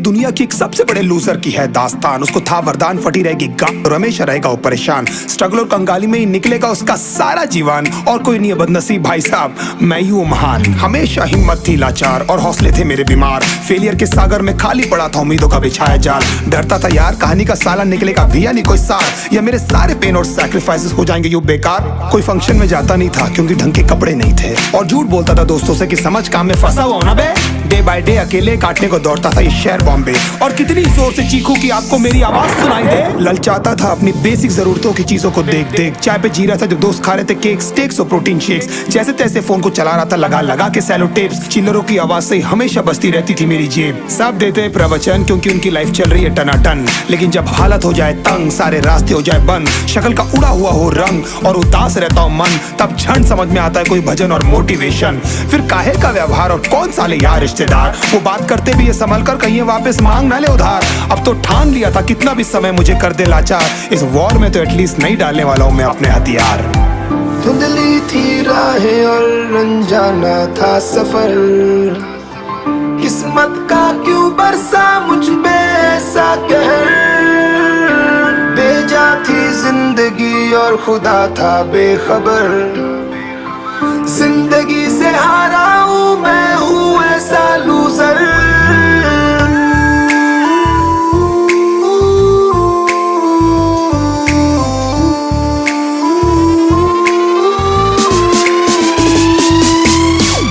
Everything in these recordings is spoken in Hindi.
दुनिया की एक सबसे बड़े लूजर की है दास्तान। उसको था वरदान, फटी रहेगी गांव, हमेशा रहेगा वो परेशान। स्ट्रगल और कंगाली में ही निकलेगा उसका सारा जीवन। और कोई नहीं है बदनसीब भाई साहब, मैं ही हूँ महान। हमेशा हिम्मत थी लाचार और हौसले थे मेरे बीमार। फेलियर के सागर में खाली पड़ा था उम्मीदों का बिछाया जाल। डरता था यार कहानी का साला निकलेगा भी या नहीं कोई सार, या मेरे सारे पेन और सैक्रिफाइसेस हो जाएंगे यूं बेकार। कोई फंक्शन में जाता नहीं था क्योंकि ढंग के कपड़े नहीं थे, और झूठ बोलता था दोस्तों से कि समझ काम में फंसा हुआ ना बे। डे बाय डे अकेले काटने को दौड़ता था ये शहर बॉम्बे, और कितनी जोर से चीखूं कि आपको मेरी आवाज सुनाई दे। ललचाता था अपनी बेसिक जरूरतों की चीजों को देख देख। चाय पे जी रहा था जब दोस्त खा रहे थे केक, स्टेक्स और प्रोटीन शेक्स। जैसे तैसे फोन को चला रहा था लगा लगा के सैलो टेप्स। चिल्लरों की आवाज से हमेशा बजती रहती थी मेरी जेब। सब देते प्रवचन क्योंकि उनकी लाइफ चल रही है टनाटन, लेकिन जब हालत हो जाए तंग, सारे रास्ते हो जाए बंद, शक्ल का उड़ा हुआ हो रंग और उदास रहता हो मन, तब क्षण समझ में आता है कोई भजन और मोटिवेशन। फिर काहे का व्यवहार और कौन साले यार रिश्तेदार, वो बात करते भी ये संभल कर कहीं वापस मांग ना ले उधार। अब तो ठान लिया था कितना भी समय मुझे कर दे लाचार, इस वॉर में तो एटलीस्ट नहीं डालने वाला हूं मैं अपने हथियार। धुंधली थी राहें और अनजाना था सफर, किस्मत का क्यों बरसा मुझ पे ऐसा कहर। बेजा थी जिंदगी और खुदा था बेखबर, जिंदगी से हारा हूँ मैं, हूँ ऐसा लूजर।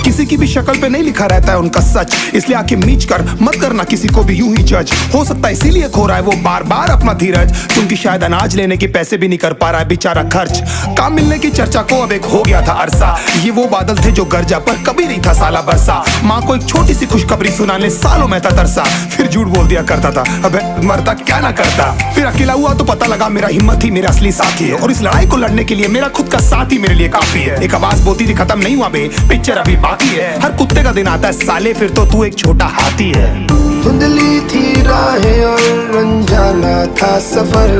किसी की भी शक्ल पे नहीं लिखा रहता है उनका सच, इसलिए आके मीच कर मत करना किसी को भी यूं ही जज। हो सकता है इसीलिए खो रहा है वो बार बार अपना धीरज, क्योंकि शायद अनाज लेने के पैसे भी नहीं कर पा रहा है बेचारा खर्च। काम मिलने की चर्चा को अब एक हो गया था अरसा, ये वो बादल थे जो गरजा पर कभी नहीं था साला बरसा। माँ को एक छोटी सी खुशखबरी सुनाने सालों में था तरसा, फिर झूठ बोल दिया करता था अबे मरता क्या ना करता। फिर अकेला हुआ तो पता लगा मेरा हिम्मत ही मेरा असली साथी है, और इस लड़ाई को लड़ने के लिए मेरा खुद का साथ ही मेरे लिए काफी है। एक आवाज बोलती थी खत्म नहीं हुआ बे, पिक्चर अभी बाकी है। हर कुत्ते का दिन आता है साले, फिर तो तू एक छोटा हाथी है। धुंधली थी राहें और अनजाना था सफर,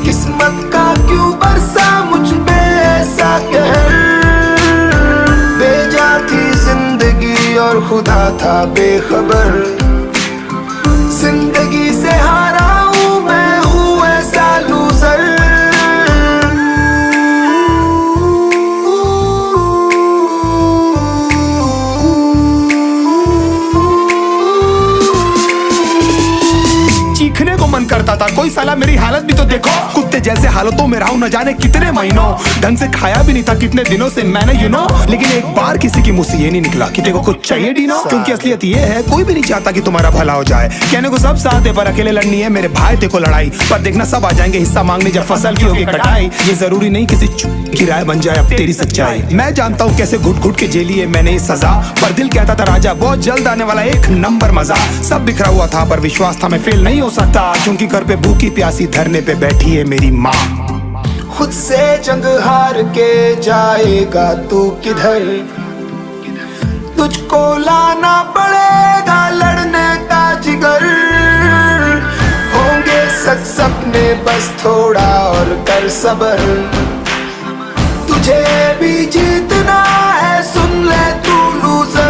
किस्मत का क्यों बरसा मुझ पे ऐसा कहर। बेजा थी जिंदगी और खुदा था बेखबर, जिंदगी से हारा हूँ मैं, हूँ ऐसा लूजर। चीखने को मन करता था कोई साला मेरी हालत भी तो देखो। कुत्ते जैसे हालतों में रहा हूं न जाने कितने महीनों, ढंग से खाया भी नहीं था कितने दिनों से मैंने लेकिन एक बार किसी की मुंह से ये नहीं निकला कि तेरे को कुछ चाहिए डीनो। क्योंकि असलियत ये है कोई भी नहीं चाहता कि तुम्हारा भला हो जाए। कहने को सब साथ है पर अकेले लड़नी है मेरे भाई तेरे को लड़ाई, पर देखना सब आ जाएंगे हिस्सा मांगने जब फसल की होगी कटाई। ये जरूरी नहीं किसी की राय बन जाए अब तेरी सच्चाई। मैं जानता हूँ कैसे घुट घुट के जेली है मैंने ये सजा, पर दिल कहता था राजा बहुत जल्द आने वाला एक नंबर मजा। सब बिखरा हुआ था पर विश्वास था मैं फेल नहीं हो सकता, क्योंकि घर पे भूखी प्यासी धरने पे बैठी है मेरी माँ। खुद से जंग हार के जाएगा तू किधर, तुझको लाना पड़ेगा लड़ने का जिगर। होंगे सच सपने बस थोड़ा और कर सबर, तुझे भी जीतना है सुन ले तू लूजर।